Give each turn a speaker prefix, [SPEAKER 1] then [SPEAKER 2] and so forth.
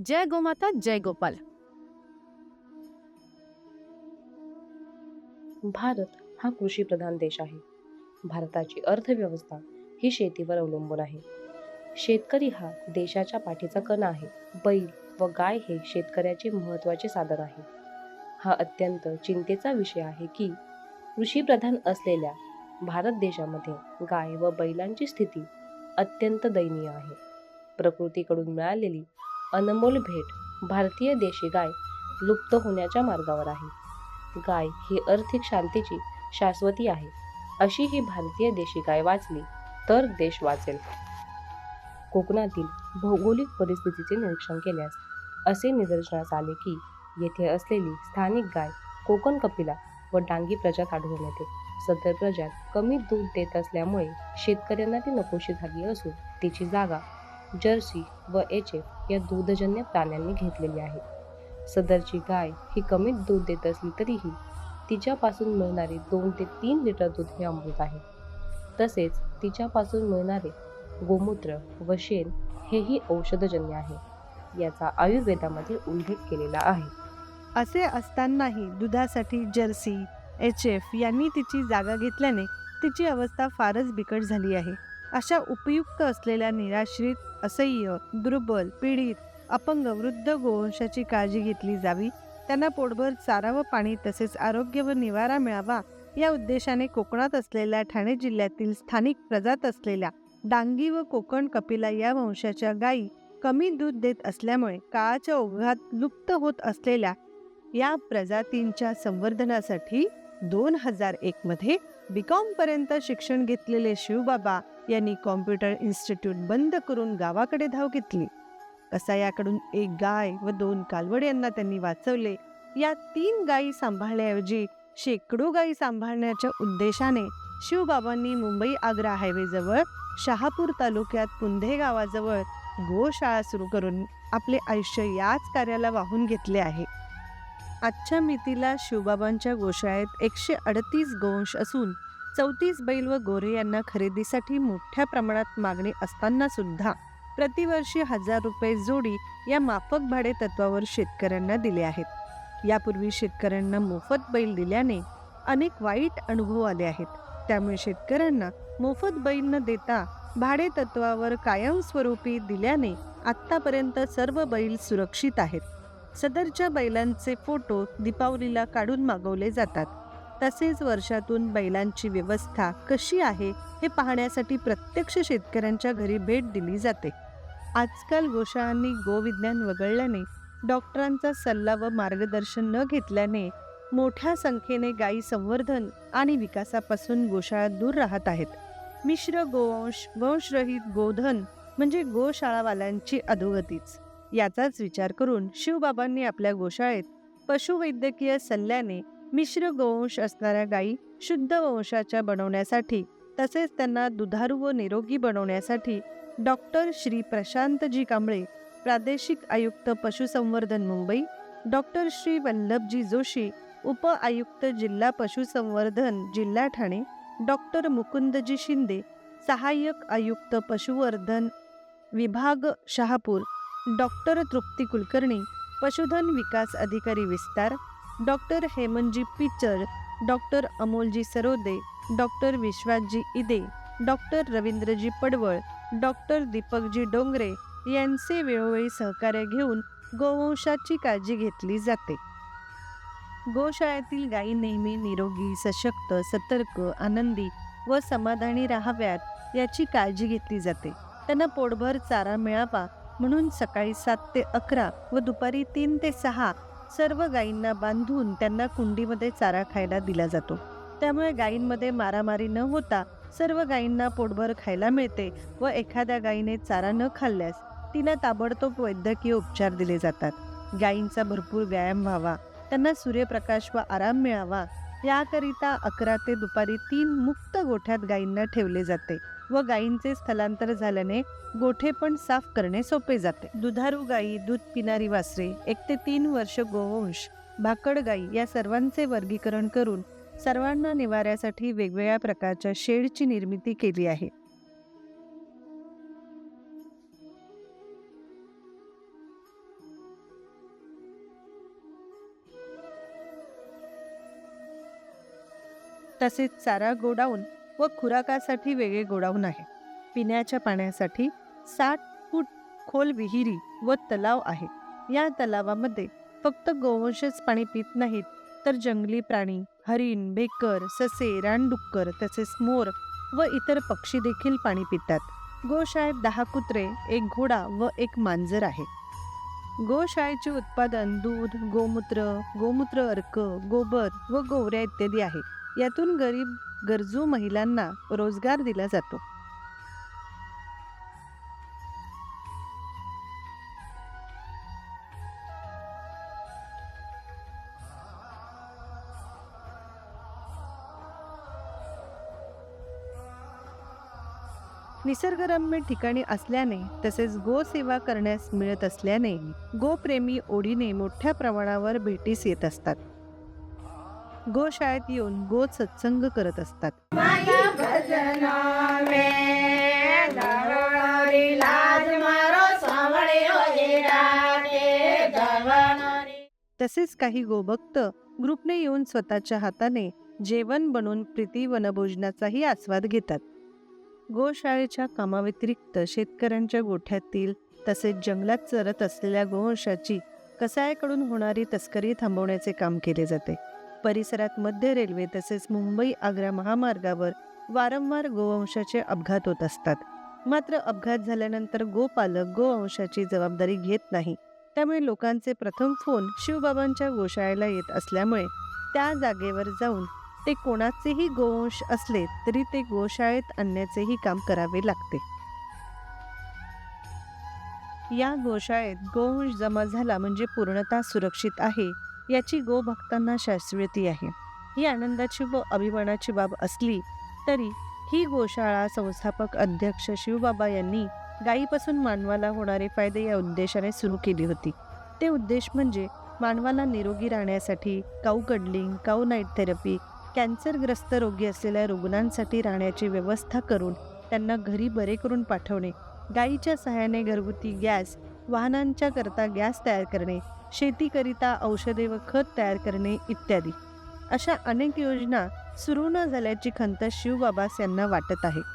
[SPEAKER 1] जय गोमाता जय गोपाल.
[SPEAKER 2] भारत हा कृषीप्रधान देश आहे. भारताची अर्थव्यवस्था ही शेतीवर अवलंबून आहे. शेतकरी हा देशाच्या पाठीचा कणा आहे. बैल व गाय हे शेतकऱ्याचे महत्त्वाचे साधन आहे. हा अत्यंत चिंतेचा विषय आहे की कृषीप्रधान असलेल्या भारत देशामध्ये गाय व बैलांची स्थिती अत्यंत दयनीय आहे. प्रकृतीकडून मिळालेली अनमोल भेट भारतीय देशी गाय लुप्त होण्याच्या मार्गावर आहे. गाय ही आर्थिक शांतीची शाश्वती आहे. अशी ही भारतीय देशी गाय वाचली तर देश वाचेल. कोकणातील भौगोलिक परिस्थितीचे निरीक्षण केल्यास असे निदर्शनास आले की येथे असलेली स्थानिक गाय कोकण कपिला व डांगी प्रजात आढळून येते. सदर प्रजात कमी दूध देत असल्यामुळे शेतकऱ्यांना ती नकोशी झाली असून तिची जागा जर्सी व एच या दूधजन्य प्राण्यांनी घेतलेली आहे. सदरची गाय ही कमी दूध देत असली तरीही तिच्यापासून मिळणारे 2 ते 3 लिटर दूध हे अमृत आहे. तसेच तिच्यापासून मिळणारे गोमूत्र व शेण हेही औषधजन्य आहे. याचा आयुर्वेदामध्ये उल्लेख केलेला आहे.
[SPEAKER 3] असे असतानाही दुधासाठी जर्सी, एच.एफ. यांनी तिची जागा घेतल्याने तिची अवस्था फारच बिकट झाली आहे. अशा उपयुक्त असलेल्या निराश्रित, असह्य, दुर्बल, पीडित, अपंग, वृद्ध गोवंशाची काळजी घेतली जावी. त्यांना पोटभर चारा व पाणी तसेच आरोग्य व निवारा मिळावा या उद्देशाने कोकणात असलेल्या ठाणे जिल्ह्यातील स्थानिक प्रजात असलेल्या डांगी व कोकण कपिला या वंशाच्या गायी कमी दूध देत असल्यामुळे काळाच्या ओघात लुप्त होत असलेल्या या प्रजातींच्या संवर्धनासाठी 2001 मध्ये बीकॉम पर्यंत शिक्षण घेतलेले शिवबाबा यांनी कॉम्प्युटर इन्स्टिट्यूट बंद करून गावाकडे धाव घेतली. कसायाकडून 1 गाय व 2 कालवड यांना त्यांनी वाचवले. या 3 गायी सांभाळण्याऐवजी शेकडो गायी सांभाळण्याच्या उद्देशाने शिवबाबांनी मुंबई आग्रा हायवेजवळ शहापूर तालुक्यात पुंधे गावाजवळ गोशाळा सुरू करून आपले आयुष्य याच कार्याला वाहून घेतले आहे. आजच्या मितीला शिवबाबांच्या गोशाळेत 138 गोवंश असून 34 बैल व गोरे यांना खरेदीसाठी मोठ्या प्रमाणात मागणी असताना सुद्धा प्रतिवर्षी 1000 रुपये जोडी या माफक भाडे तत्वावर शेतकऱ्यांना दिले आहेत. यापूर्वी शेतकऱ्यांना मोफत बैल दिल्याने अनेक वाईट अनुभव आले आहेत. त्यामुळे शेतकऱ्यांना मोफत बैल न देता भाडे तत्वावर कायमस्वरूपी दिल्याने आत्तापर्यंत सर्व बैल सुरक्षित आहेत. सदरच्या बैलांचे फोटो दीपावलीला काढून मागवले जातात. तसेच वर्षातून बैलांची व्यवस्था कशी आहे हे पाहण्यासाठी प्रत्यक्ष शेतकऱ्यांच्या घरी भेट दिली जाते. आजकाल गोशाळांनी गोविज्ञान वगळल्याने डॉक्टरांचा सल्ला व मार्गदर्शन न घेतल्याने मोठ्या संख्येने गायी संवर्धन आणि विकासापासून गोशाळा दूर राहत आहेत. मिश्र गोवंश, वंशरहित गोधन म्हणजे गोशाळावाल्यांची अधोगतीच. याचाच विचार करून शिवबाबांनी आपल्या गोशाळेत पशुवैद्यकीय सल्ल्याने मिश्र गोवंश असणाऱ्या गायी शुद्ध वंशाच्या बनवण्यासाठी तसेच त्यांना दुधारू व निरोगी बनवण्यासाठी डॉक्टर श्री प्रशांतजी कांबळे, प्रादेशिक आयुक्त पशुसंवर्धन मुंबई, डॉक्टर श्री वल्लभजी जोशी, उप आयुक्त जिल्हा पशुसंवर्धन जिल्हा ठाणे, डॉक्टर मुकुंदजी शिंदे, सहाय्यक आयुक्त पशुवर्धन विभाग शहापूर, डॉक्टर तृप्ती कुलकर्णी, पशुधन विकास अधिकारी विस्तार, doctor Hemantji picture, doctor Amolji Sarode, doctor Vishwasji इदे, डॉक्टर रवींद्रजी पडवळ, डॉक्टर दीपकजी डोंगरे यांचे वेळोवेळी सहकार्य घेऊन गोवंशाची काळजी घेतली जाते. गोशाळेतील गायी नेहमी निरोगी, सशक्त, सतर्क, आनंदी व समाधानी राहाव्यात याची काळजी घेतली जाते. त्यांना पोटभर चारा मिळावा म्हणून सकाळी 7 ते 11 व दुपारी 3 ते 6 सर्व गायींना बांधून त्यांना कुंडीमध्ये चारा खायला दिला जातो. त्यामुळे गायींमध्ये मारामारी न होता सर्व गायींना पोटभर खायला मिळते व एखाद्या गायीने चारा न खाल्ल्यास तिला ताबडतोब वैद्यकीय उपचार दिले जातात. गायींचा भरपूर व्यायाम व्हावा, त्यांना सूर्यप्रकाश व आराम मिळावा याकरिता 11 ते दुपारी 3 मुक्त गोठ्यात गायींना ठेवले जाते व गायींचे स्थलांतर झाल्याने गोठे पण साफ करणे सोपे जाते. दुधारू गायी, दूध पिणारी वासरे, 1 ते 3 वर्ष गोवंश, भाकड गायी या सर्वांचे वर्गीकरण करून सर्वांना निवाऱ्यासाठी वेगवेगळ्या प्रकारच्या शेडची निर्मिती केली आहे. तसेच चारा गोडाऊन व खुराकासाठी वेगळे गोडाऊन आहे. पिण्याच्या पाण्यासाठी 60 फूट खोल विहिरी व तलाव आहे. या तलावामध्ये फक्त गोवंशच पाणी पित नाहीत, तर जंगली प्राणी, हरिण, बेकर, ससे, रानडुक्कर तसेच मोर व इतर पक्षी देखील पाणी पितात. गोशाळेत 10 कुत्रे, 1 घोडा व 1 मांजर आहे. गोशाळेचे उत्पादन दूध, गोमूत्र, गोमूत्र अर्क, गोबर व गोवऱ्या इत्यादी आहे. यातून गरीब गरजू महिलांना रोजगार दिला जातो. निसर्गरम्य ठिकाणी असल्याने तसेच गोसेवा करण्यास मिळत असल्याने गोप्रेमी ओढीने मोठ्या प्रमाणावर भेटीस येत असतात. गोशाळेत येऊन गो सत्संग करत असतात. तसेच काही गोभक्त ग्रुपने येऊन स्वतःच्या हाताने जेवण बनवून प्रीती वनभोजनाचाही आस्वाद घेतात. गोशाळेच्या कामाव्यतिरिक्त शेतकऱ्यांच्या गोठ्यातील तसेच जंगलात चरत असलेल्या गोवंशाची कसायाकडून होणारी तस्करी थांबवण्याचे काम केले जाते. परिसरात मध्य रेल्वे तसेच मुंबई-आग्रा महामार्गावर वारंवार गोवंशाचे अपघात होत असतात. मात्र अपघात झाल्यानंतर गोपालक गोवंशाची जबाबदारी घेत नाही. त्यामुळे लोकांचे प्रथम फोन शिवबाबांच्या गोशाळेला येत असल्यामुळे त्या जागेवर जाऊन ते कोणाचेही गोवंश असले तरी ते गोशाळेत आणण्याचेही काम करावे लागते. या गोशाळेत गोवंश जमा झाला म्हणजे पूर्णतः सुरक्षित आहे याची गोभक्तांना शाश्वती आहे. ही आनंदाची व अभिमानाची बाब असली तरी ही गोशाळा संस्थापक अध्यक्ष शिवबाबा यांनी गायीपासून मानवाला होणारे फायदे या उद्देशाने सुरू केली होती. ते उद्देश म्हणजे मानवाला निरोगी राहण्यासाठी काऊ कडलिंग, काऊ नाईट थेरपी, कॅन्सरग्रस्त रोगी असलेल्या रुग्णांसाठी राहण्याची व्यवस्था करून त्यांना घरी बरे करून पाठवणे, गायीच्या सहाय्याने घरगुती गॅस, वाहनांच्या करता गॅस तयार करणे, शेतीकरिता औषधे व खत तयार करणे इत्यादी. अशा अनेक योजना सुरू न झाल्याची खंत शिवबाबास यांना वाटत आहे.